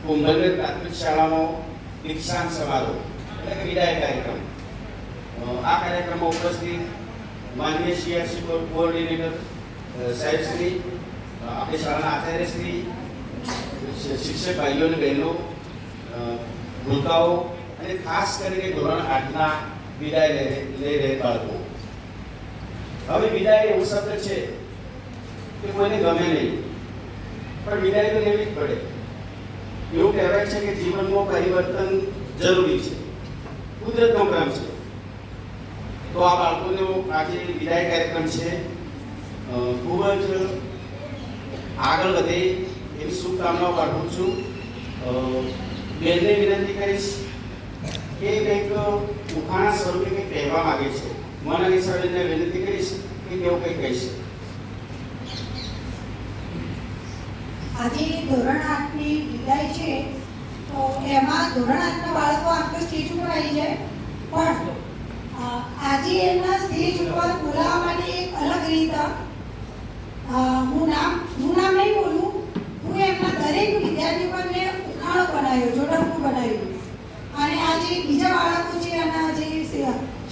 કુંભલગઢ પ્રાથમિક શાળાનો દીક્ષાંત સમારોહ એટલે કે વિદાય કાર્યક્રમ. આ કાર્યક્રમમાં ઉપસ્થિત માનનીય સીઆરસી કોઓર્ડિનેટર સાહેબ શ્રી, આપણી શાળાના આચાર્ય શ્રી, શિક્ષક ભાઈઓ અને બહેનો, ભૂલકાઓ અને ખાસ કરીને ધોરણ 8ના વિદાય લઈ રહે બાળકો. હવે વિદાય એવો શબ્દ છે કે કોઈને ગમે નહીં, પણ વિદાય તો લેવી જ પડે. એવું કહેવાય છે કે જીવનમાં પરિવર્તન જરૂરી છે, કુદરતનો ક્રમ છે. તો આ બાળકોનો આજે વિદાય કાર્યક્રમ છે, ખૂબ જ આગળ વધે એવી શુભકામનાઓ પાઠવું છું. બેનને વિનંતી કરીશ કે કંઈક ઉખાણા સ્વરૂપે કંઈક કહેવા માંગે છે. મને અને સર્જનને વિનંતી કરીશ કે તેઓ કંઈક કહેશે. આજે ધોરણ 8ની વિદાય છે, તો એમાં ધોરણ 8ના બાળકો આમ તો સ્ટેજ ઉપર આવી જાય, પણ આજે એમના સ્ટેજ ઉપર બોલાવવા માટે એક અલગ રીત. હું નામ નહીં બોલું, હું એમના દરેક વિદ્યાર્થી પર મેં ઉખાણો બનાવ્યો, જોડકું બનાવ્યું. અને આજે બીજા બાળકો છે અને જે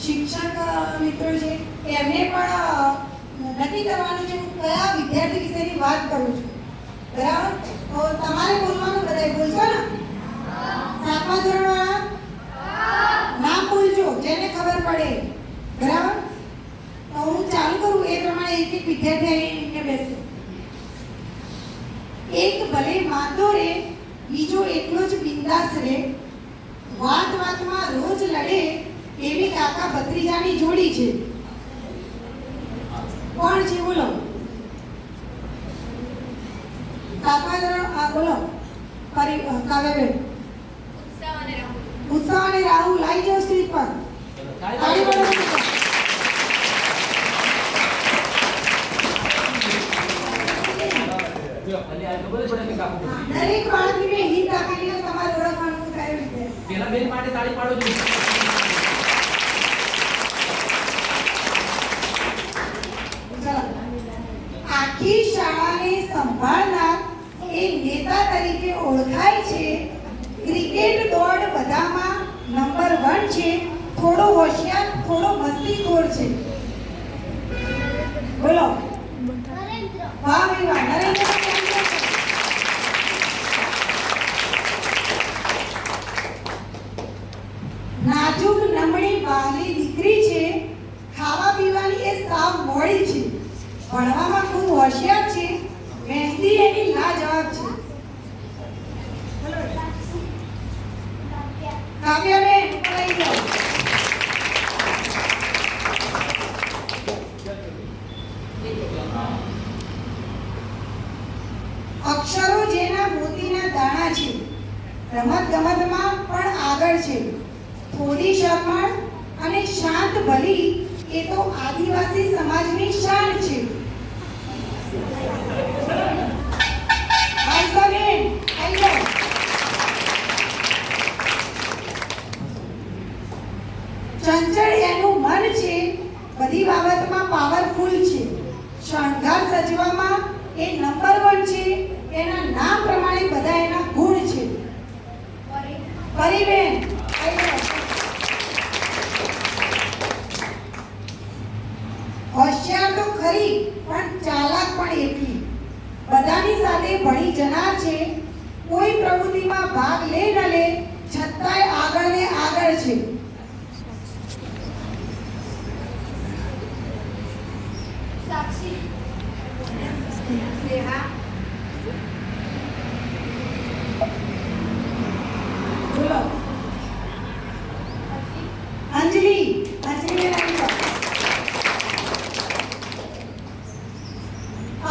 શિક્ષક મિત્રો છે એમને પણ નક્કી કરવાનું છે હું કયા વિદ્યાર્થી વિશેની વાત કરું છું. બરાબર? તો તમારે બોલવાનું, બધાએ બોલશો ને? 7મા ધોરણવાળા નામ બોલજો જેને ખબર પડે. બરાબર? તો હું ચાલુ કરું એ પ્રમાણે એક એક વિદ્યાર્થી આવીને બેસે. એક ભલે માંદો રે, બીજો એટલો જ બિંદાસ રે, વાત વાતમાં રોજ લડે એવી કાકા ભત્રીજાની જોડી છે. કોણ છે બોલો? બોલો કાવ્યાબેન. ઉત્સવ અને રાહુલ લાઈ જાઓ સ્ટેજ પર. તાળી પાડો. દરેક બાળકને હિત આપીને તમારે ઓળખવાનું કયું છે. પેલા બેન માટે તાળી પાડો છો. આખી શાળાને સંભાળનાર એ નેતા તરીકે ઓળખાય છે. ક્રિકેટ દોડ બધામાં નંબર 1 છે. થોડો હોશિયાર, થોડો મસ્તીખોર છે. બોલો. વાહ ભાઈ વાહ. નરેન્દ્ર. નાજુક નમણી વાલી દીકરી છે. ખાવા પીવાની એ સાવ મોડી છે. ભણવામાં ખૂબ હોશિયાર છે. મહેંદી એની લાજવાબ છે. કાવ્યાબેન લઈ જાઓ. અક્ષરો જેના મોતીના દાણા છે. રમત ગમતમાં પણ આગળ છે. થોડી શરમાળ અને શાંત ભલી એ તો આદિવાસી સમાજની શાન છે. ચંચળ એનું મન છે. બધી બાબતમાં પાવરફુલ છે. શણગાર સજવામાં એ નંબર 1 છે. એના નામ પ્રમાણે બધા એના ગુણ છે. પરીબેન. હોશિયાર તો ખરી, પણ ચાલાક પણ એટલી. બધાની સાથે ભણી જનાર છે. કોઈ પ્રવૃત્તિમાં ભાગ લે ન લે છતાંય આગળ ને આગળ છે. સાક્ષી. બોલો. અંજલિ.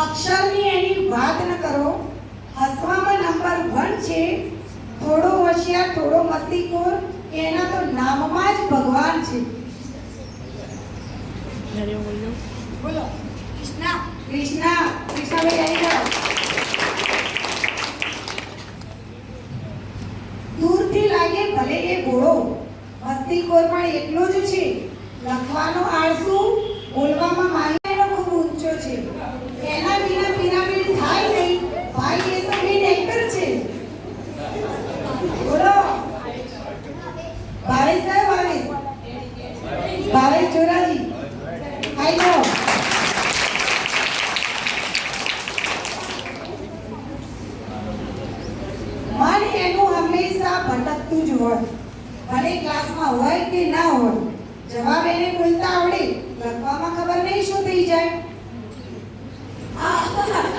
અક્ષરની એની વાત ન કરો. હસવામાં નંબર 1 છે. થોડો હોશિયાર, થોડો મસ્તીખોર, એના તો નામમાં જ ભગવાન છે. બોલો. કૃષ્ણાભાઈ આવી જાઓ. દૂરથી લાગે ભલે એ ઘોડો, મસ્તીખોર પણ એટલો જ છે. લખવાનો આળસુ, બોલવામાં માહિતીનો ખૂબ ઊંચો છે. એના વિના પિરામિડ થાય નહીં. ભાઈ એ તો મેન એક્ટર છે. ભટકતું જ હોય, ભલે ક્લાસમાં હોય કે ના હોય, જવાબ એને બોલતા આવડે, લખવામાં ખબર નહીં શું થઈ જાય.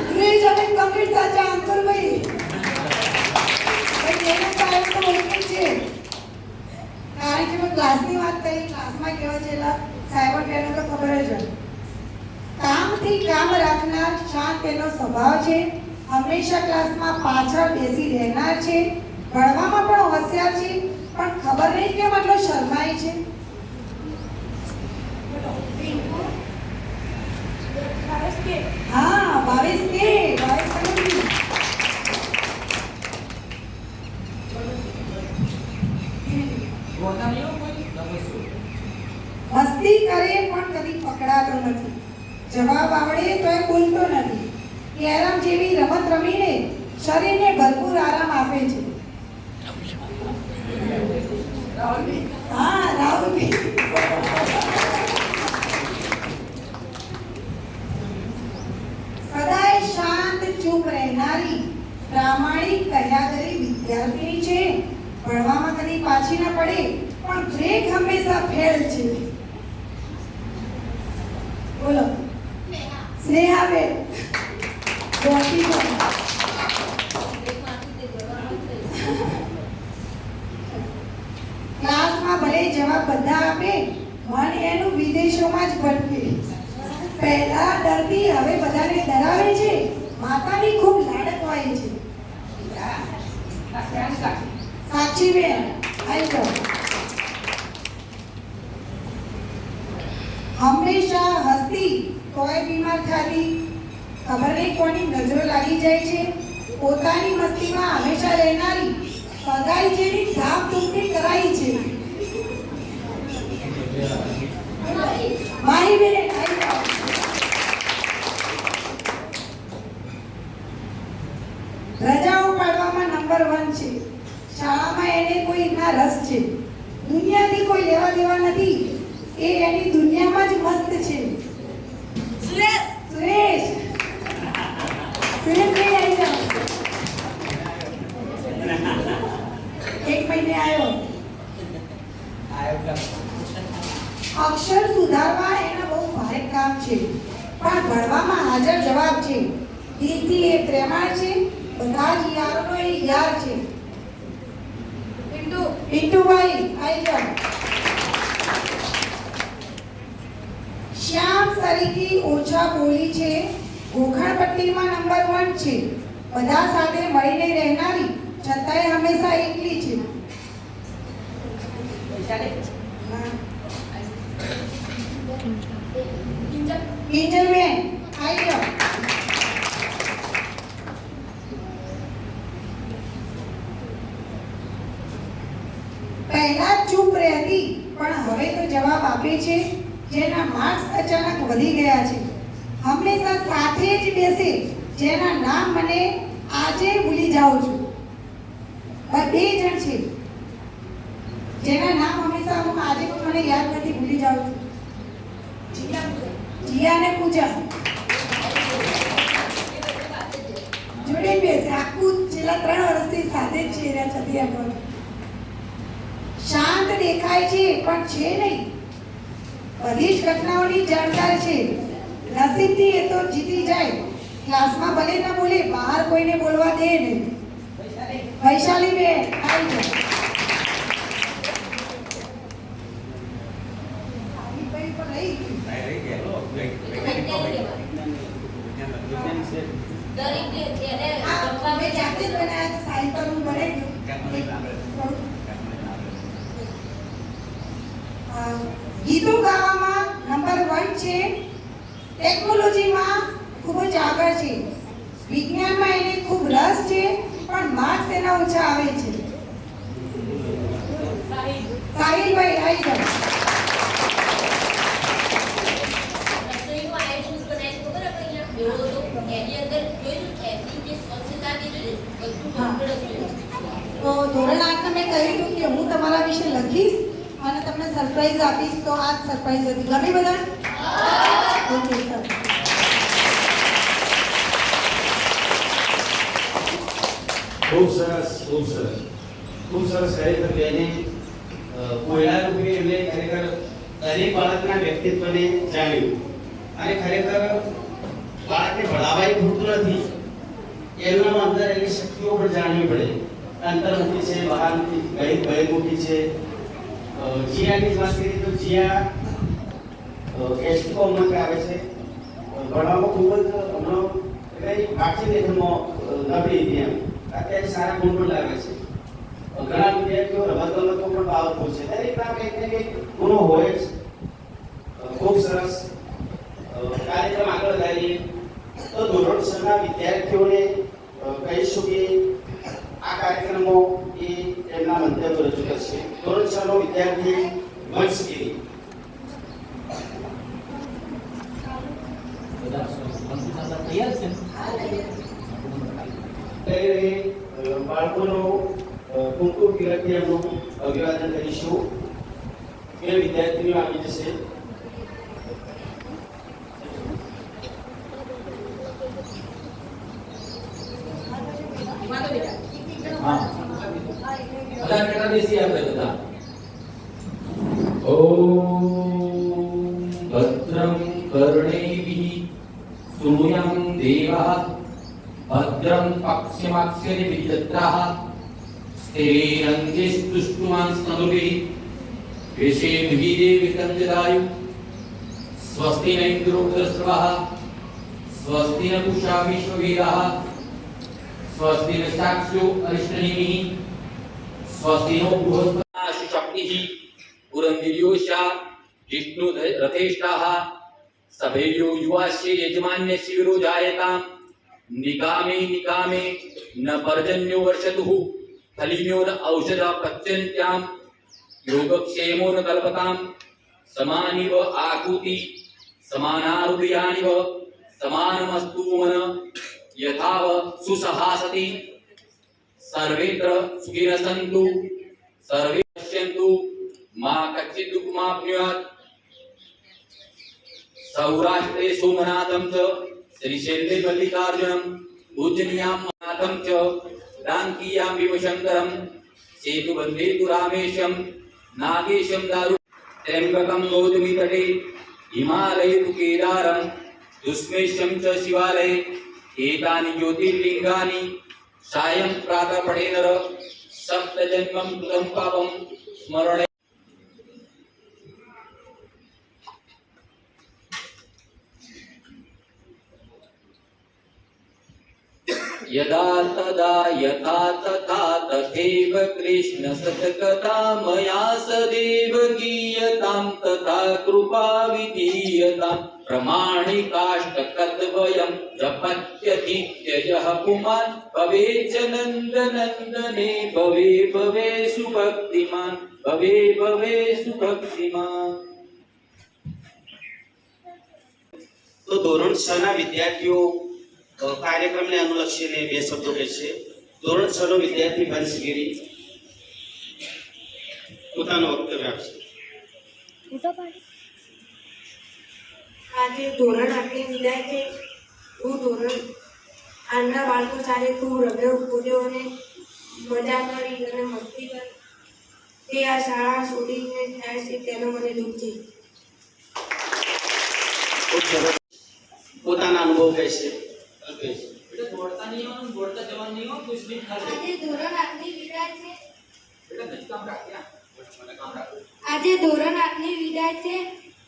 અંગ્રેજ અને કમ્પ્લીટ સાચા આન્સર ભાઈ. ભાઈ એનો તો આયો તો ઓળખે છે. કારણ કે મેં ક્લાસની વાત કરી, ક્લાસમાં કેવા છેલ્લા સાહેબ બેનો તો ખબર જ હોય. કામથી કામ રાખનાર, શાંત એનો સ્વભાવ છે, હંમેશા ક્લાસમાં પાછળ બેસી રહેનાર છે, ભણવામાં પણ હોશિયાર છે, પણ ખબર નહીં કેમ આટલો શરમાય છે. હા, 22 કે 22 ગોતાણીઓ કોઈ નમસ્તે. મસ્તી કરે પણ કદી પકડાતો નથી, જવાબ આવડે તો એ બોલતો નથી, કેરમ જેવી રમત રમીને શરીરને ભરપૂર આરામ આપે છે. હા, રાહુલભાઈ. સદાય શાંત ચૂપ રહેનારી, પ્રામાણિક કર્યા કરી વિદ્યાર્થીની છે, ભણવામાં કદી પાછી ન પડે, પણ બ્રેક હંમેશા ફેલ છે. બોલો. સ્નેહાબેન. જોતી છો. ક્લાસમાં ભલે જવાબ બધા આપે, મન એનું વિદેશોમાં જ ભટકે. પહેલા ડરતી હવે બધાને ડરાવે છે, માતાની ખૂબ લાડક હોય છે. સાચી બેન, આઈ જાઓ. હંમેશા હસતી તોય બીમાર થાતી, ખબર નહીં કોની નજરો લાગી જાય છે, પોતાની મસ્તીમાં હંમેશા રહેનારી, સગાઈ જેવી ધામધૂમથી કરાઈ છે. માહી બેન, આઈ જાઓ. રજાઓ પાડવામાં નંબર 1 છે, શાળામાં એને કોઈ ના રસ છે, દુનિયાથી કોઈ લેવા દેવા નથી, એ એની દુનિયામાં જ મસ્ત છે. સુરેશ. સુરેશ ભાઈ આવી જાઓ. 1 મહિને આવ્યો. અક્ષર સુધારવા એના બહુ ભારે કામ છે, પણ ભણવામાં હાજર જવાબ છે, દિલથી એ પ્રેમાળ છે, બધા જ યારોનો એ યાર છે. પિન્ટુભાઈ આવી જાઓ. શ્યામ સરીથી ઓછા બોલી છે, ગોખણપટ્ટીમાં નંબર 1 છે, બધા સાથે મળીને રહેનારી, છતાંય હંમેશા એકલી છે. કિંજલબેન આવી જાઓ. પહેલા ચૂપ રહેતી, પણ હવે તો જવાબ આપે છે, જેના માર્ક્સ અચાનક વધી ગયા છે, હંમેશા સાથે જ બેસે, જેના નામ મને આજે ભૂલી જાઉં છું. 2 જણ છે જેના નામ હંમેશા હું આજે પણ મને યાદ નથી, ભૂલી જાઉં છું. જીયા અને પૂજા જોડે બેસે, આખું છેલ્લા 3 વર્ષથી સાથે જ છે રહ્યા છતિયા પર. શાંત દેખાય છે પણ છે નહીં, બધી જ ઘટનાઓની જાણકાર છે, નસીબથી એ તો જીતી જાય, ક્લાસમાં ભલે ન બોલે, બહાર કોઈને બોલવા દે નહીં. વૈશાલી બેન આવી જાઓ. ગીતો ગાવામાં નંબર 1 છે, ટેકનોલોજીમાં ખૂબ જ આગળ છે, વિજ્ઞાનમાં એને ખૂબ રસ છે, પણ માર્ક્સ એના ઓછા આવે છે. સાહિલભાઈ આવી જાઓ. તો ધોરણ 8 મેં કહ્યું હતું કે હું તમારા વિશે લખીશ અને તમને સરપ્રાઈઝ આપીશ, તો આ સરપ્રાઈઝ હતી. ગમી બધા? Okay sir. ખૂબ સરસ, ખૂબ સરસ. ખૂબ સરસ ખરેખર બેને કોયડા રૂપે એમને ખરેખર દરેક બાળકના વ્યક્તિત્વને જાણ્યું અને ખરેખર બાળકને ભણાવાય પૂરતું નથી, એમના અંદર એની શક્તિઓ પણ જાણવી પડે. અંતર્મુખી છે, બહારમુખી, બહિર્મુખી છે. જીયાની વાત કરીએ તો જીયા એસટી કોમમાં આવે છે, ભણવામાં ખૂબ જ હમણાં કઈ વાંચી લેખનમાં નબળી હતી એમ, અત્યારે સારા ગુણ પણ લાગે છે. ઘણા વિદ્યાર્થીઓ રમતગમતમાં પણ પાવરફુલ છે, દરેકના કંઈક ને કંઈક ગુણો હોય જ. ખૂબ સરસ કાર્યક્રમ આગળ વધારીએ તો ધોરણ 6 ના વિદ્યાર્થીઓને કહીશું કે આ કાર્યક્રમો એ એમના મંતવ્ય રજૂ કરશે. ધોરણ 6 નો વિદ્યાર્થી વંશગીરી. બાળકોનો કુમકુમ તિલકથી એમનું અભિવાદન કરીશું. એ વિદ્યાર્થીઓ આવી જશે. બધા બેટા બેસી આપણે બધા. ઓમ ભદ્રં કર્ણેભિઃ શૃણુયામ દેવાઃ ભદ્રં પક્ષ્યમાક્ષરિભિર્યત્રાઃ સ્થિરૈરङ्गैस्तुष्टुवान् स्मरुभिः विषेभिः देविकञ्जदायु स्वस्ति न इन्द्रो बृहस्पतिः स्वस्ति न पूषा विश्ववेदाः स्वस्ति न साक्षो अरिष्टनेमिः स्वस्ति नो बृहस्पतिः शक्तिः पुरंदिर्योषा जिष्णु रथेष्टाः सभेयो युवास्य यजमान्यस्य विरोधायताम् निकामे निकामे न पर्जन्यो वर्षतुः फलिन्यो न औषधा प्रत्यन्त्याम् योगक्षेमो न कल्पताम् समानिव आकुति समानारुदयानिव समानमस्तु मन यथाव सुसहासति सर्वेत्र सुखिनः सन्तु सर्वे पश्यन्तु मा कच्चित् दुःखमाप्नुयात् सौराष्ट्रे सोमनाथं च श्रीशैले मल्लिकार्जुनं पूजनीयां नाथं च डाङ्कियां भीमशङ्करं सेतुबन्धे तु रामेशं नागेशं दारु त्र्यम्बकं गौतमी तटे हिमालये तु केदारं दुष्मेशं च शिवालये एतानि ज्योतिर्लिङ्गानि सायं प्रातः पठे नर सप्तजन्मं कृतं पापं स्मरणे यदा तदा यथा तथा तथैव कृष्ण सतकथा मया सदैव गीयतां तथा कृपा विधीयतां प्रमाणिकाष्टकद्वयं जपत्यतीत्यजः पुमान् भवेच्च नन्दनन्दने भवे भवे सुभक्तिमान् भवे भवे सुभक्तिमान्. તો ધોરણ 6 ના વિદ્યાર્થીઓ કાર્યક્રમને અનુલક્ષીને બે શબ્દો કહેશે. ધોરણ 6 નો વિદ્યાર્થી વંશગીરી પોતાનું વક્તવ્ય આપશે. આજે ધોરણ 8 ની વિદાય છે. હું ધોરણ 8 ના બાળકો સાથે ખૂબ રમ્યો, કૂદ્યો અને મજા કરી અને મસ્તી કરી. તે આ શાળા છોડીને જાય છે તેનો મને દુઃખ છે. પોતાના અનુભવ કહેશે. બેટા દોડતા નહીં આવવાનું, દોડતા જવાનું નહીં હો, કુછ નહીં ખાશે. આજે ધોરણ 8 ની વિદાય છે. બેટા નથી કામ રાખ્યા, મને કામ રાખો. આજે ધોરણ 8 ની વિદાય છે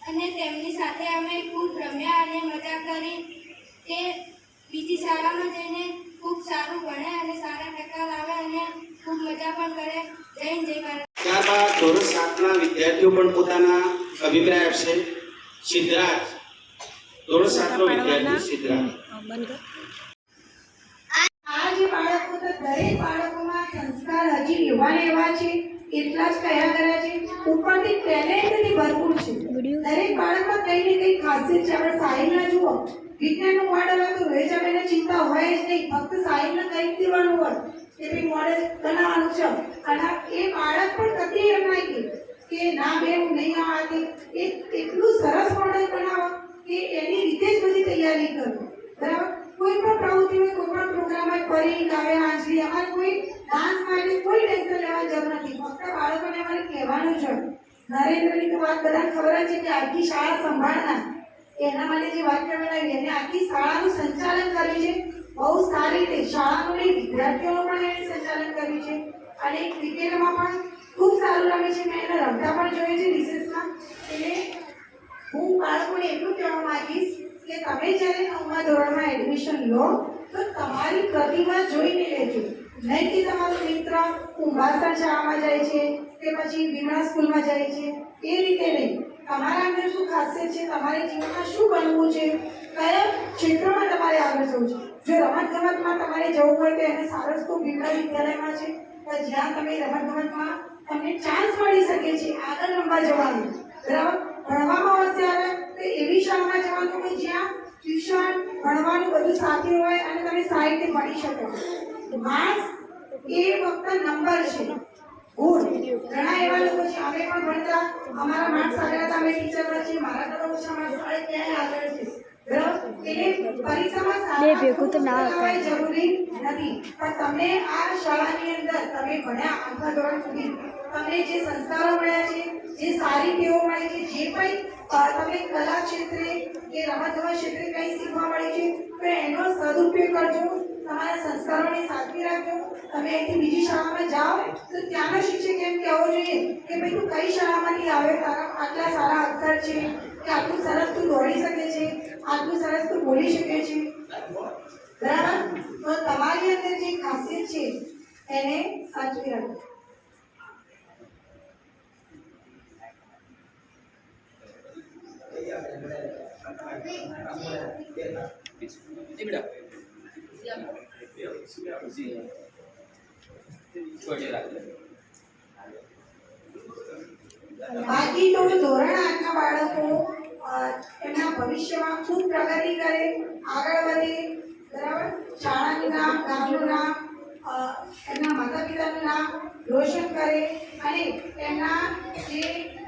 અને તેમની સાથે અમે ખૂબ રમ્યા અને મજા કરી. તે બીજી શાળામાં જઈને ખૂબ સારું ભણે અને સારા ટકા લાવે અને ખૂબ મજા પણ કરે. જય હિન્દ, જય ભારત. ત્યારબાદ ધોરણ 7 ના વિદ્યાર્થીઓ પણ પોતાના અભિપ્રાય આપશે. સિદ્ધરાજ, ધોરણ 7 નો વિદ્યાર્થી સિદ્ધરાજ. આ જે બાળકો તો દરેક બાળકોમાં સંસ્કાર હજી એવા ને એવા છે, એટલા જ કયા કર્યા છે, ઉપરથી ટેલેન્ટથી ભરપૂર છે. દરેક બાળકમાં કંઈ ને કંઈ ખાસિયત છે. આપણે સાહિલના જુઓ, વિજ્ઞાનનું મોડેલ હોય તો રેજાબેનને ચિંતા હોય જ નહીં, ફક્ત સાહિલને કંઈક દેવાનું હોય કે ભાઈ મોડેલ બનાવવાનું છે. અને એ બાળક પણ કદી એમ નહીં કે ના બે હું નહીં આવતી. એ એટલું સરસ મોડેલ બનાવો કે એની રીતે જ બધી તૈયારી કરો. બરાબર? કોઈ પણ પ્રવૃત્તિ હોય, કોઈ પણ પ્રોગ્રામ હોય, પરી કાવ્ય હાજરી, અમારે કોઈ ડાન્સ માટે કોઈ ટેન્શન લેવાની જરૂર નથી. ફક્ત બાળકોને અમારે કહેવાનું છે. નરેન્દ્રની તો વાત બધાને ખબર જ છે કે આખી શાળા સંભાળનાર એના માટે જે વાક્ય બનાવી એને આખી શાળાનું સંચાલન કર્યું છે. બહુ સારી રીતે શાળાનું નહીં વિદ્યાર્થીઓનું પણ એને સંચાલન કર્યું છે. અને ક્રિકેટમાં પણ ખૂબ સારું રમે છે. મેં એને રમતા પણ જોયું છે રિસેસમાં. એટલે હું બાળકોને એટલું કહેવા માંગીશ કે તમે જ્યારે 9મા ધોરણમાં એડમિશન લો તો તમારી પ્રતિભા જોઈને લેજો. નહીં કે તમારો મિત્ર કુંભારસર શાળામાં જાય છે કે પછી વિમળા સ્કૂલમાં જાય છે એ રીતે નહીં. તમારા અંદર શું ખાસિયત છે, તમારે જીવનમાં શું બનવું છે, કયા ક્ષેત્રમાં તમારે આગળ જવું છે. જો રમતગમતમાં તમારે જવું હોય તો એને સારસ સ્કૂલ વિમળા વિદ્યાલયમાં છે જ્યાં તમે રમતગમતમાં તમને ચાન્સ મળી શકે છે આગળ રમવા જવાનું. બરાબર, ભણવામાં હોશિયાર તો એવી શાળામાં જવાનું કે જ્યાં ટ્યુશન ભણવાનું બધું સાથે હોય અને તમે સારી રીતે ભણી શકો. માર્ક્સ એ ફક્ત નંબર છે, ગુણ. ઘણા એવા લોકો છે અમે પણ ભણતા અમારા માર્ક્સ આગળ હતા, અમે ટીચર છીએ, મારા કરતા ઓછા માર્ક્સ આવે ક્યાંય આગળ છે. બરાબર, એટલે પરીક્ષામાં સારા ભેગું તો ના હોય જરૂરી નથી. પણ તમને આ શાળાની અંદર તમે ભણ્યા 8મા ધોરણ સુધી તમને જે સંસ્કારો મળ્યા છે, જે સારી ટેવો મળી છે, જે કંઈ તમે કલા ક્ષેત્રે કે રમતગમત ક્ષેત્રે કંઈ શીખવા મળે છે તો એનો સદુપયોગ કરજો. તમારા સંસ્કારોને સાચવી રાખજો. તમે અહીંથી બીજી શાળામાં જાઓ તો ત્યાંનો શિક્ષક એમ કહેવો જોઈએ કે ભાઈ તું કઈ શાળામાંથી આવ્યો, તારા આટલા સારા અક્ષર છે કે આટલું સરસ તું દોડી શકે છે, આટલું સરસ તું બોલી શકે છે. બરાબર, તો તમારી અંદર જે ખાસિયત છે એને સાચવી રાખજો. બાકી તો ધોરણ 8ના બાળકો એમના ભવિષ્યમાં ખૂબ પ્રગતિ કરે, આગળ વધે. બરાબર, શાળાનું નામ, ગામનું નામ, એમના માતા પિતાનું નામ રોશન કરે અને એમના જે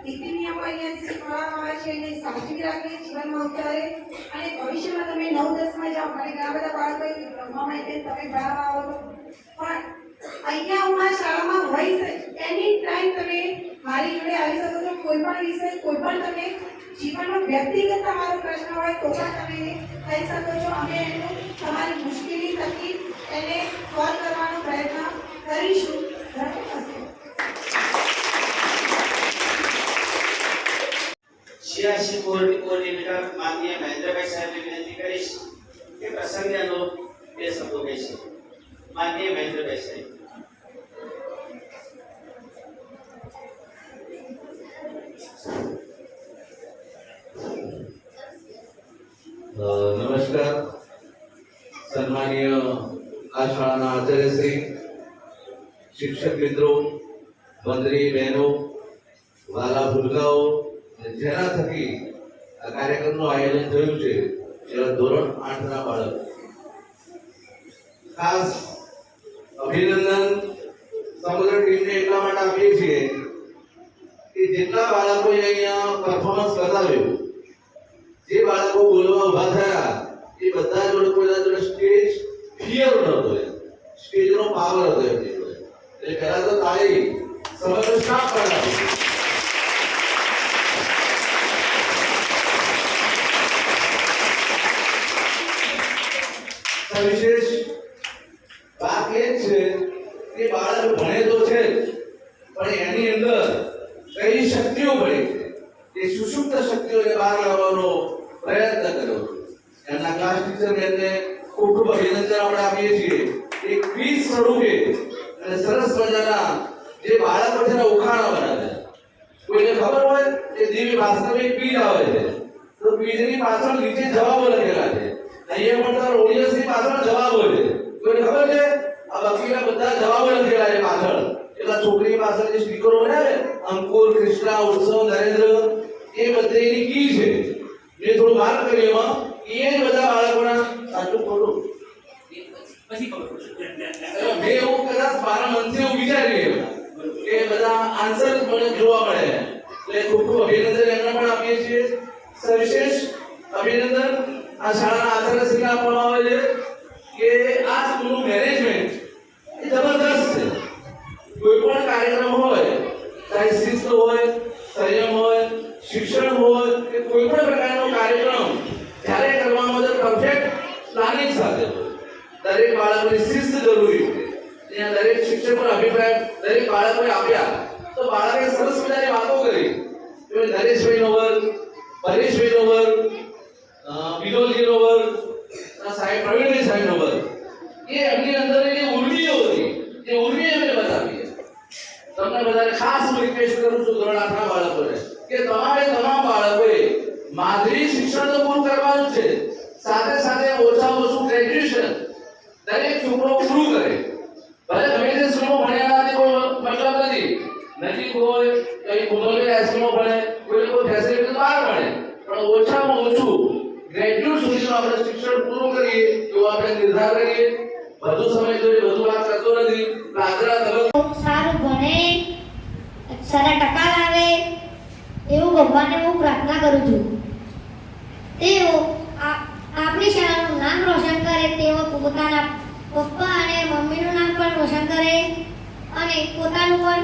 નીતિ નિયમો અહીંયાથી શીખવવામાં આવે છે એને સાચવી રાખે, જીવનમાં ઉતારે અને ભવિષ્યમાં તમે 9-10માં જાઓ. મને ઘણા બધા બાળકો રમવામાં તમે ભણાવવા આવો પણ અહીંયા હું આ શાળામાં હોઈશ એની ટાઈમ તમે મારી જોડે આવી શકો છો. કોઈ પણ વિષય, કોઈ પણ તમે જીવનનો વ્યક્તિગત તમારો પ્રશ્ન હોય તો પણ તમે કહી શકો છો. અમે એનું તમારી મુશ્કેલી થકી એને સોલ્વ કરવાનો પ્રયત્ન કરીશું. CRC કોઓર્ડિનેટર માનનીય મહેન્દ્રભાઈ સાહેબને વિનંતી કરીશ કે પ્રસંગે અનુરૂપ 2 શબ્દો કહેશે. માનનીય મહેન્દ્રભાઈ સાહેબ. નમસ્કાર. સન્માનીય આ શાળાના આચાર્યશ્રી, શિક્ષક મિત્રો, મંત્રી બહેનો, વાલા ભૂલકાઓ, જેના થકી આ કાર્યક્રમનું આયોજન થયું છે એવા ધોરણ 8ના બાળક, ખાસ અભિનંદન સમગ્ર ટીમને એટલા માટે આપીએ છીએ કે જેટલા બાળકોએ અહીંયા પરફોર્મન્સ બતાવ્યું, જે બાળકો બોલવા ઉભા થયા એ બધા જ લોકોના જોડે સ્ટેજ ફિયર નહોતો, સ્ટેજનો પાવર હતો એમની જોડે. એટલે પહેલા તો તાળી સમગ્ર સ્ટાફ પર આપી. વિશેષ વાત એ છે કે બાળક ભણે તો છે પણ એની અંદર કઈ શક્તિઓ ભળી છે એ સુષુપ્ત શક્તિઓને બહાર લાવવાનો પ્રયત્ન કર્યો. એમના ક્લાસ ટીચર બેનને ખૂબ ખૂબ અભિનંદન આપણે આપીએ છીએ. એક ક્વિઝ સ્વરૂપે અને સરસ મજાના જે બાળકો છે ઉખાણા બનાવે. કોઈને ખબર હોય કે દિવ્ય વાસ્તવિક ક્વિઝ આવે છે તો ક્વિઝની પાછળ નીચે જવાબો લખેલા છે. અહીંયા પણ તો ઓડિયન્સની પાછળ જવાબો છે. કોઈને ખબર છે આ બાકીના બધા જવાબો લખેલા છે પાછળ. એટલા છોકરી પાછળ જે સ્ટીકરો બનાવે અંકુર, કૃષ્ણા, ઉત્સવ, નરેન્દ્ર એ બધાની કી છે. મેં થોડું માર્ક કર્યું એમાં એ જ બધા બાળકોના સાચું ખોટું પછી ખબર પડશે. મેં એવું કદાચ મારા મનથી એવું વિચાર્યું કે બધા આન્સર મને જોવા મળે. એટલે ખૂબ ખૂબ અભિનંદન એમને પણ આપીએ છીએ. સવિશેષ અભિનંદન આ શાળાના આચાર્યશ્રીને આપવામાં આવે છે કે આ સ્કૂલનું મેનેજમેન્ટ એ જબરદસ્ત છે. હોય, સંયમ હોય, શિક્ષણ હોય કે કોઈ પણ પ્રકારનો કાર્યક્રમ જ્યારે કરવામાં તો પરફેક્ટ પ્લાનિંગ સાથે હોય. દરેક બાળકોની શિસ્ત જરૂરી છે. ત્યાં દરેક શિક્ષકોનો અભિપ્રાય દરેક બાળકોએ આપ્યા તો બાળકે સરસ મજાની વાતો કરી. નરેશભાઈનો વર્ગ, પરેશભાઈનો વર્ગ, વિનોદજીનો વર્ગ, સાહેબ પ્રવીણભાઈ સાહેબનો વર્ગ, એ એમની અંદર જે ઉર્મિઓ હતી એ ઉર્મિઓ એમને બતાવી. તમને બધાને ખાસ હું રિક્વેસ્ટ કરું છું ધોરણ 8 ના બાળકોને કે તમામ બાળકોએ માધ્યમિક શિક્ષણ તો પૂરું કરવાનું છે, સાથે સાથે ઓછામાં ઓછું ગ્રેજ્યુએશન દરેક છોકરો પૂરું કરે. ભલે ગમે તે સ્કૂલમાં ભણ્યાના કોઈ મતલબ નથી, નજીક હોય કઈ બોલોલી હાઈસ્કૂલમાં ભણે, કોઈ ફેસિલિટી બહાર ભણે, પણ ઓછામાં ઓછું ગ્રેજ્યુએટ સુધીનું આપણે શિક્ષણ પૂરું કરીએ એવો આપણે નિર્ધાર કરીએ. વધુ સમય જોઈએ વધુ વાત કરતો નથી. આજના તબક્કે સારું ભણે, સારા ટકા લાવે એવું ભગવાનને હું પ્રાર્થના કરું છું. તેઓ આપણી શાળાનું નામ રોશન કરે, તેઓ પોતાના પપ્પા અને મમ્મીનું નામ પણ રોશન કરે અને પોતાનું પણ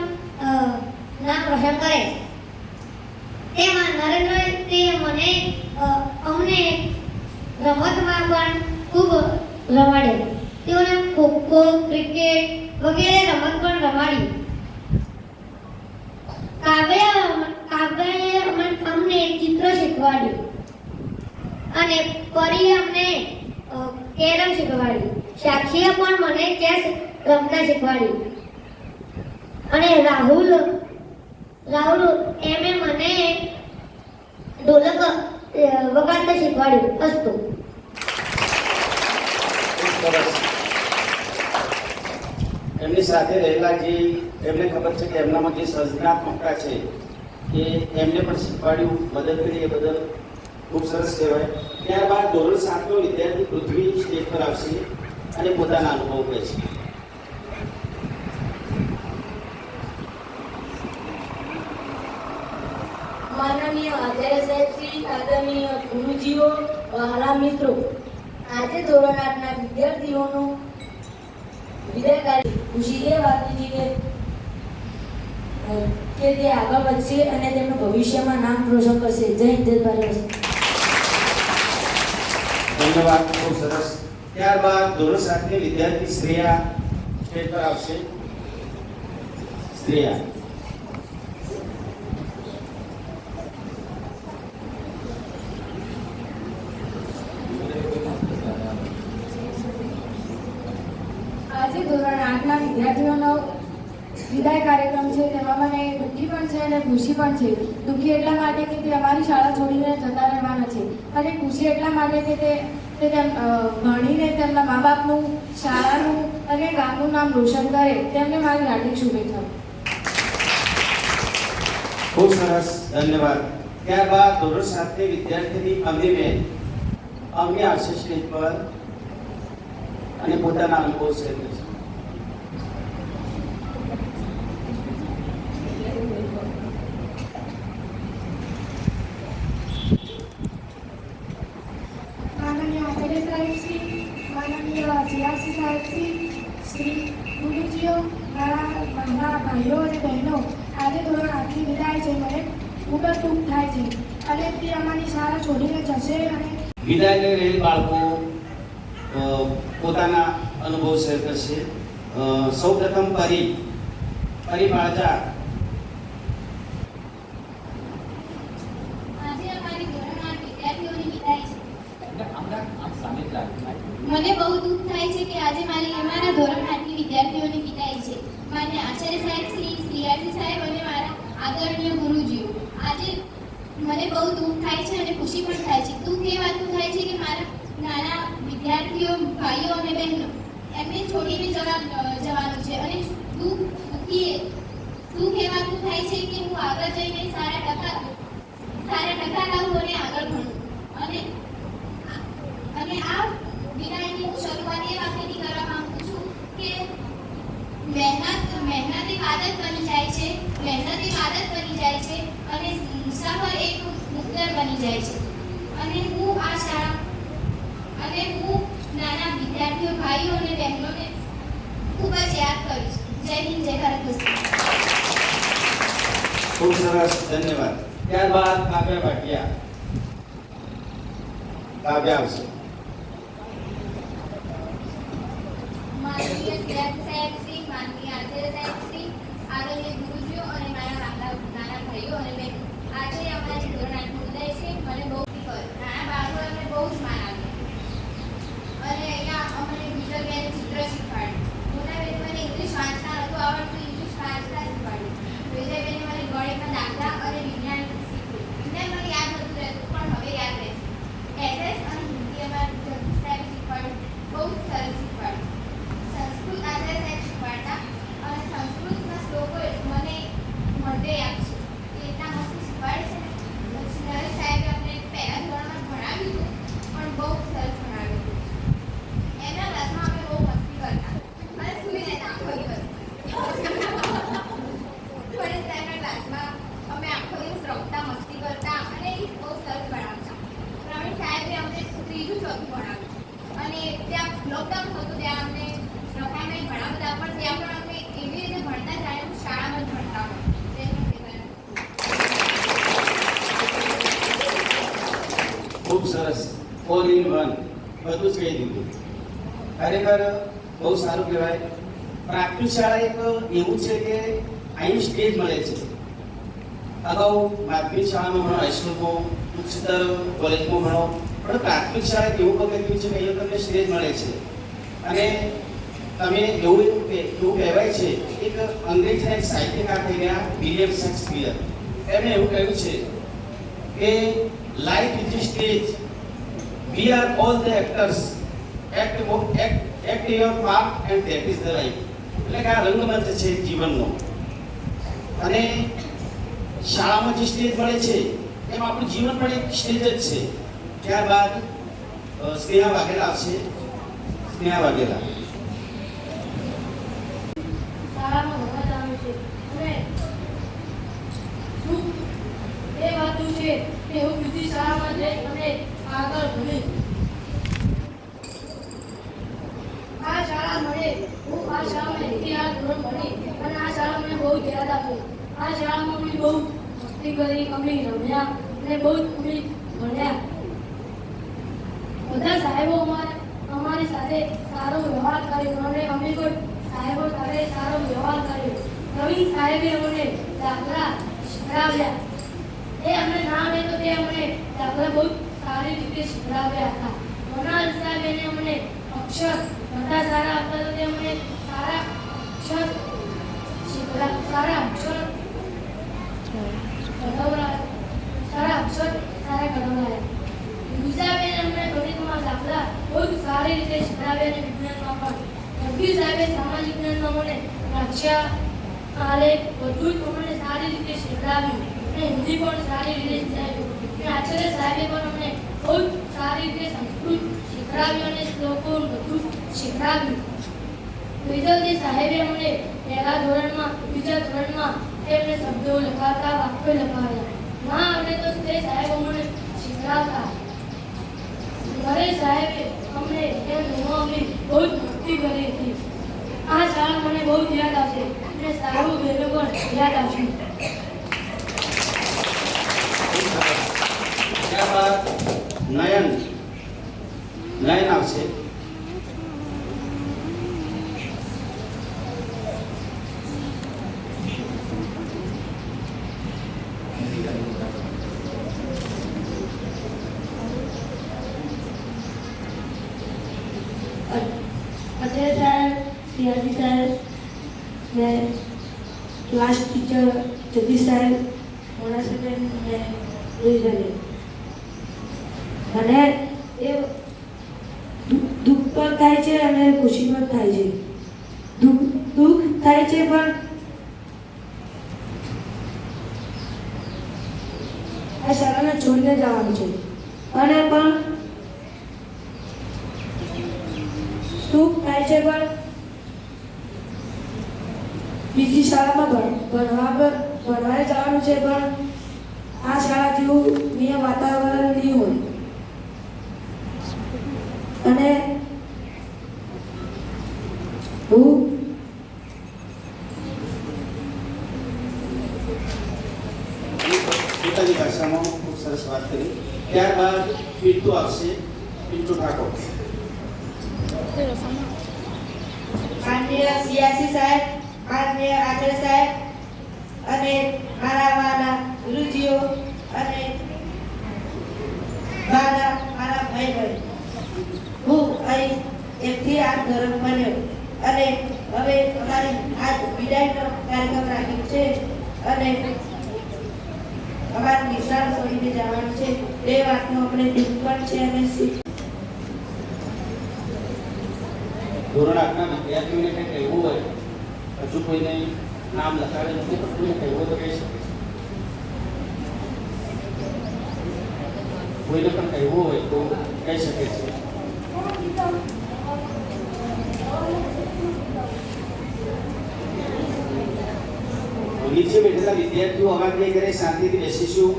નામ રોશન કરે. તેમાં નરેન્દ્ર તે મને અમને રમતમાં પણ ખૂબ રમાડે. તેઓને ખોખો, ક્રિકેટ વગેરે રમત પણ રમાડી. કાવ્યએ અમને ચિત્ર શીખવાડ્યું અને પરી અમને કેરમ શીખવાડી. સાક્ષીએ પણ મને ચેસ રમતા શીખવાડ્યું અને રાહુલ એમે મને ઢોલક વગાડતા શીખવાડ્યું. અસ્તુ. એમની સાથે રહેલા જે એમને ખબર છે કે એમનામાં જે સર્જનાત્મકતા છે એ એમને પણ શીખવાડ્યું, મદદ કરી, એ બદલ ખૂબ સરસ કહેવાય. ત્યારબાદ ધોરણ 7નો વિદ્યાર્થી પૃથ્વી સ્ટેજ પર આવશે અને પોતાના અનુભવ કહેશે. માનનીય આચાર્ય સાહેબ શ્રી, આદરણીય ગુરુજીઓ, વહાલા મિત્રો, આજે ધોરણ 8ના વિદ્યાર્થીઓનું વિદાય કાર્ય ખુશી એ વાતની છે કે તે આગળ વધશે અને તેમનું ભવિષ્યમાં નામ રોશન કરશે. જય હિન્દ, જય ભારત. ધન્યવાદ, ખૂબ સરસ. ત્યારબાદ ધોરણ 7ની વિદ્યાર્થી શ્રેયા સ્ટેજ પર આવશે. શ્રેયા. આજે ધોરણ 8ના વિદ્યાર્થીઓનો વિદાય કાર્યક્રમ છે. તેમાં મને દુઃખી પણ છે અને ખુશી પણ છે. દુઃખી એટલા માટે કે તે અમારી શાળા છોડીને જતા રહેવાના છે અને ખુશી એટલા માટે કે તે ભણીને તેમના મા બાપનું, શાળાનું અને ગામનું નામ રોશન કરે. તેમને મારી હાર્દિક શુભેચ્છાઓ. ખૂબ સરસ, ધન્યવાદ. ત્યારબાદ ધોરણ 7ની વિદ્યાર્થીની અમીબેન અમી આવશે સ્ટેજ પર અને પોતાના અનુભવ શેર કરશે. માનનીય આચાર્ય સાહેબશ્રી, માનનીય જીઆરસી સાહેબશ્રી, શ્રી ગુરુજીઓ, મારા ભાઈઓ અને બહેનો, આજે ધોરણ 8ની વિદાય છે. મને ખૂબ જ દુઃખ થાય છે અને તે અમારી શાળા છોડીને જશે. અને વિદાય લઈ રહેલ બાળકો પોતાના અનુભવ શેર કરશે. સૌપ્રથમ પરી બાળજા. આજે અમારી ધોરણ 8 વિદ્યાર્થીઓની વિદાય છે. મને બહુ દુઃખ થાય છે કે આજે અમારા ધોરણ 8ની વિદ્યાર્થીઓની વિદાય છે. માન્ય આચાર્ય સાહેબ શ્રી આરસી સાહેબ અને મારા આદરણીય ગુરુજીઓ, આજે મને બહુ દુઃખ થાય છે અને ખુશી પણ થાય છે. દુઃખ એ વાતનું થાય છે કે મારા નાના વિદ્યાર્થીઓ, ભાઈઓ અને બહેનો એમને છોડીને જવાનું છે અને દુઃખ એ વાતનું થાય છે કે હું આગળ જઈને સારા ટકા લાવું અને આગળ ભણું. અને આ વિદાયની હું શરૂઆત એ વાતથી કરવા માંગુ છું કે મહેનત એક આદત બની જાય છે, અને મુસાફર એક મુક્તર બની જાય છે. અને હું નાના વિદ્યાર્થીઓ, ભાઈઓ અને બહેનોને ખૂબ જ યાદ કરીશ. જય હિન્દ, જય ભારત. ખૂબ સરસ, ધન્યવાદ. ત્યારબાદ કાવ્ય ભાટિયા. કાવ્ય આવશે. માનનીય શ્રેષ્ઠ સાહેબ શ્રી, માનનીય આચાર્ય સાહેબ શ્રી, આદરણીય ગુરુજીઓ અને મારા નાના ભાઈઓ અને બહેનો, આજે અમારી ધોરણ 8 નો ઉદય છે. મને બહુ નાના બાળકોએ અમને બહુ જ માન આપ્યું અને અહીંયા અમને બીજા બેન ચિત્ર શીખવાડ્યું. મોટા બેન મને ઇંગ્લિશ વાંચતા નહોતું આવડતું, ઇંગ્લિશ વાંચતા શીખવાડ્યું. બીજા બેને મને ગણિતના દાખલા અને વિજ્ઞાન શીખવ્યું. વિજ્ઞાન મને યાદ નહોતું રહેતું પણ હવે યાદ રહે છે. એસએસ અને હિન્દી અમારા જગદીશ સાહેબે શીખવાડ્યું, બહુ જ સરસ શીખવાડ્યું. સંસ્કૃત આચાર્ય સાહેબ શીખવાડતા અને સંસ્કૃતના શ્લોકો મને મોઢે યાદ છે. એ એટલા મસ્ત શીખવાડે છે ને. પછી નરેશ સાહેબે અમને પહેલા ધોરણમાં ભણાવ્યું હતું પણ બહુ સરસ ભણાવ્યું હતું. એમના ક્લાસમાં અમે બહુ મસ્તી કરતા અને સૂઈ રહેતા આખો દિવસ. ગણેશ સાહેબના ક્લાસમાં અમે આખો દિવસ રમતા, મસ્તી કરતા અને એ બહુ સરસ ભણાવતા. પ્રવીણ સાહેબે અમને ત્રીજું ચોથું ભણાવ્યું અને ત્યાં લોકડાઉન હતું ત્યાં અમને રખામાં ભણાવતા પણ ત્યાં પણ અમે એવી રીતે ભણતા જાણે શાળામાં જ ભણતા હોય. ખૂબ સરસ, ઓલ ઇન વન, બધું જ કહી દીધું. ખરેખર બહુ સારું કહેવાય. પ્રાથમિક શાળા એક એવું છે કે અહીં સ્ટેજ મળે છે. અગાઉ માધ્યમિક શાળામાં ભણો, હાઈસ્કૂલમાં, ઉચ્ચતર કોલેજમાં ભણો, પણ પ્રાથમિક શાળા એક એવું પગથિયું છે કે અહીંયા તમને સ્ટેજ મળે છે. અને તમે એવું કહેવાય છે, એક અંગ્રેજીના એક સાહિત્યકાર થઈ ગયા વિલિયમ શેક્સપિયર, એમણે એવું કહ્યું છે કે life is a stage, we are all the actors, act your part and that is the life. એટલે કે આ રંગમંચ છે જીવનનો. અને શાળામાં જે સ્ટેજ મળે છે એમ આપણું જીવન પણ એક સ્ટેજ જ છે. ત્યારબાદ સ્નેહા વાઘેલા આવશે. સ્નેહા વાઘેલા. શાળામાં ભણવા જવાનું છે અને સુખ એ વાતું છે કે હું બીજી શાળામાં જઈ અને આગળ ભણીશ. આ શાળા મળે, હું આ શાળામાં ઇતિહાસ ધોરણ ભણી અને આ શાળા મને બહુ યાદ આપી. આ શાળામાં અમે બહુ મસ્તી કરી, અમે રમ્યા અને બહુ અમે ભણ્યા. બધા સાહેબો અમારી સાથે સારો વ્યવહાર કર્યો અને અમે પણ સાહેબો સાથે સારો વ્યવહાર કર્યો. પ્રવીણ સાહેબે અમને દાખલા શીખડાવ્યા. એ અમને ના આવે તો તે અમને દાખલા બહુ સારી રીતે શીખડાવ્યા હતા. મનાલ સાહેબે અમને અક્ષર બધા સારા હતા તો તે અમને સારા અક્ષર કઢાવ્યા. બીજા બેન અમને ગણિતમાં દાખલા બહુ સારી રીતે શીખડાવ્યા અને વિજ્ઞાનમાં પણ. જગદીશ સાહેબે સામાજિક જ્ઞાનમાં મને નકશા, આલેખ બધું જ અમને સારી રીતે શીખડાવ્યું અને હિન્દી પણ સારી રીતે શીખડાવ્યું. અને આચાર્ય સાહેબે પણ અમને બહુ સારી રીતે સંસ્કૃત શીખડાવ્યું અને શ્લોકો બધું શીખડાવ્યું. વિજયજી સાહેબે અમને પહેલા ધોરણમાં, બીજા ધોરણમાં એમને શબ્દો લખાતા, વાક્યો લખાવ્યા. ના આવડે તો તે સાહેબ અમને શીખડાવતા. ઘરે સાહેબે અમને અમે બહુ જ મસ્તી કરી હતી. આ શાળા મને બહુ જ યાદ આવશે અને સારું બહેનો પણ યાદ આવશે. ત્યારબાદ નયન આવશે. અજય સાહેબ, સિયાજી સાહેબ, ને ક્લાસ ટીચર જગદીશ સાહેબ, મોનાસાબેન ને રોહિતભાઈ. અને એ દુઃખ પણ થાય છે અને ખુશી પણ થાય છે. દુઃખ થાય છે પણ આ શાળાને છોડીને જવાનું છે અને પણ સુખ થાય છે પણ બીજી શાળામાં ભણવા જવાનું છે પણ આ શાળા જેવું નિયમ વાતાવરણ નહીં હોય. અને હું વાત કરી. ત્યારબાદ પિન્ટુ આવશે. પિન્ટુ ઠાકોર. માનનીય સિયાસી સાહેબ, માનનીય આચાર્ય સાહેબ અને મારા વાલા ગુરુજીઓ અને મારા ભાઈ, હું અહીં એકથી 8 ધોરણ બન્યો અને હવે અમારી આજ વિદાયનો કાર્યક્રમ રાખ્યો છે અને અમારે નિશાળ છોડીને જવાનું છે. એ વાતનું આપણે દુઃખ પણ છે અને શીખ. ધોરણ 8ના વિદ્યાર્થીઓને કંઈ કહેવું હોય, હજુ કોઈને નામ લખાવે નથી પણ કોઈને કહેવું હોય તો કહી શકે છે. કોઈને પણ કહેવું હોય તો કહી શકે છે. નીચે બેઠેલા વિદ્યાર્થીઓ અમારી ઘરે શાંતિથી બેસીશું.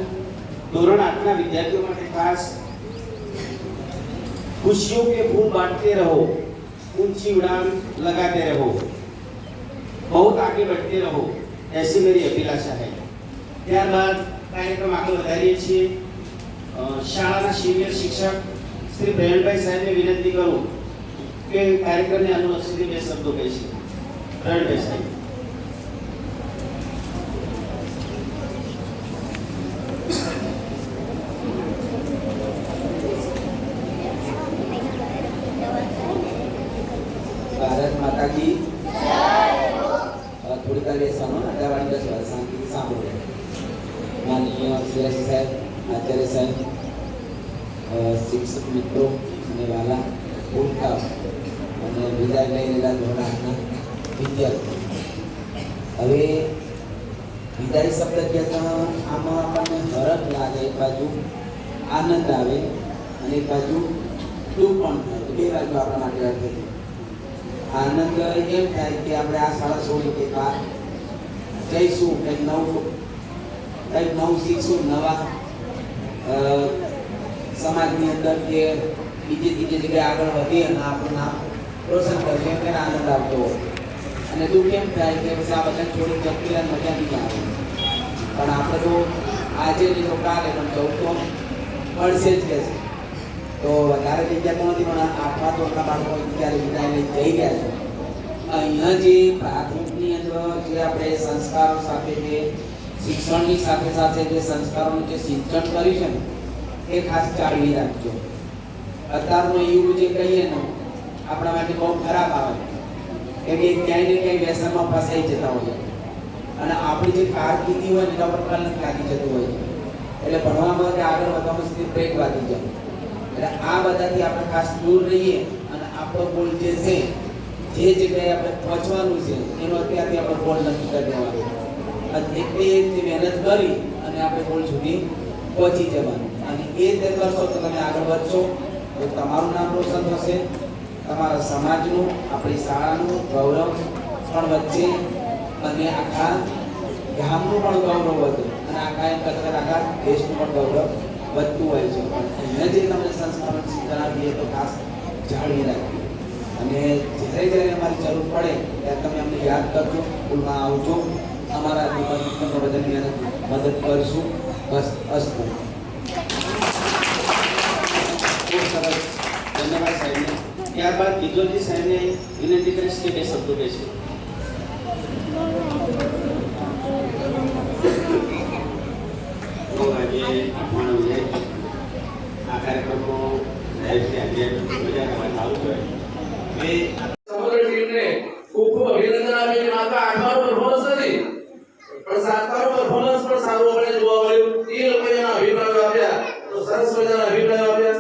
ધોરણ 8ના વિદ્યાર્થીઓ માટે ખાસ खुशियों के फूल बांटते रहो, ऊंची उड़ान लगाते रहो, बहुत आगे बढ़ते रहो, ऐसी मेरी अभिलाषा है. ત્યારબાદ કાર્યક્રમ આગળ વધારીએ છીએ. શાળાના સિનિયર શિક્ષક શ્રી પ્રવીણભાઈ સાહેબને વિનંતી કરું કે કાર્યક્રમને અનુલક્ષીને 2 શબ્દો કહી છે. પ્રવીણભાઈ સાહેબ. भारत माता की थोड़ी देर सुनो, आगावाड़ी 10 बार शांति से सांभळो. माननीय सियासी साहेब, आचार्य साहेब, शिक्षक मित्रों અને વાલા ભૂલકાઓ અને વિદાય લઈ રહેલા ધોરણ 8ના વિદ્યાર્થીઓ. હવે વિદાય શબ્દ કહેતા આમાં આપણને હરખ લાગે, એક બાજુ આનંદ આવે અને એક બાજુ દુઃખ પણ થાય. બે બાજુ આપણા માટે અર્થ છે. આનંદ એમ થાય કે આપણે આ શાળા છોડી કે બહાર જઈશું, કંઈક નવું શીખશું, નવા સમાજની અંદર કે બીજી જગ્યાએ આગળ વધીએ અને આપણું નામ રોશન કરીએ એટલે આનંદ આવતો હોય. અને દુઃખ એમ થાય કે પછી આ બધા છોડી જતી મજા નહીં આવે. પણ આપણે તો આજે નહીં તો કાલે પણ જવું તો પડશે જ કે છે. તો વધારે જગ્યા તો નથી પણ 8મા ધોરણના બાળકો અત્યારે વિદાય લઈ જઈ રહ્યા છે. અહીંયા જે પ્રાથમિકની અંદર જે આપણે સંસ્કારો સાથે જે શિક્ષણની સાથે સાથે જે સંસ્કારોનું જે સિંચન કર્યું છે ને એ ખાસ જાળવી રાખજો. અત્યારનો યુગ જે કહીએ ને આપણા માટે બહુ ખરાબ આવે કેમ કે ક્યાંય ને ક્યાંય વ્યસનમાં ફસાઈ જતા હોય અને આપણી જે કારકિર્દી હોય એના પર કલંક લાગી જતું હોય છે. એટલે ભણવામાં કે આગળ વધવામાં સુધી બ્રેક વાગી જાય. એટલે આ બધાથી આપણે ખાસ દૂર રહીએ અને આપણો ગોલ જે છે, જે જગ્યાએ આપણે પહોંચવાનું છે એનો અત્યારથી આપણે ગોલ નક્કી કરી દેવાનો અને એટલી મહેનત કરી અને આપણે ગોલ સુધી પહોંચી જવાનું. અને એ રીતે કરશો તો તમે આગળ વધશો તો તમારું નામ રોશન થશે, તમારા સમાજનું, આપણી શાળાનું ગૌરવ પણ વધશે અને આખા ગામનું પણ ગૌરવ વધે અને આખા એમ કરતા આખા દેશનું પણ ગૌરવ વધતું હોય છે. પણ અહીંયા જે તમને સંસ્કારો જણાવીએ તો ખાસ જાળવી રાખીએ અને જ્યારે અમારી જરૂર પડે ત્યારે તમે અમને યાદ કરજો, સ્કૂલમાં આવજો, અમારા ડિપાર્ટમેન્ટમાં બધાની મદદ કરીશું. બસ અસ્તુ. ખૂબ સરસ, ધન્યવાદ સાહેબને. ત્યારબાદ કિજોરજી સાહેબને વિનંતી કરીશ કે 2 શબ્દો કહેશે. તો આજે આપણો વિજય આ કાર્યક્રમો સાહેબથી આજે મજા કરવા ચાલુ છે. સમગ્ર ટીમને ખૂબ ખૂબ અભિનંદન આપીએ. માત્ર 8માનું પરફોર્મન્સ નથી પણ 7માનું પરફોર્મન્સ પણ સારું આપણે જોવા મળ્યું. એ લોકોએ એના અભિપ્રાયો આપ્યા તો સરસ મજાના અભિપ્રાયો આપ્યા.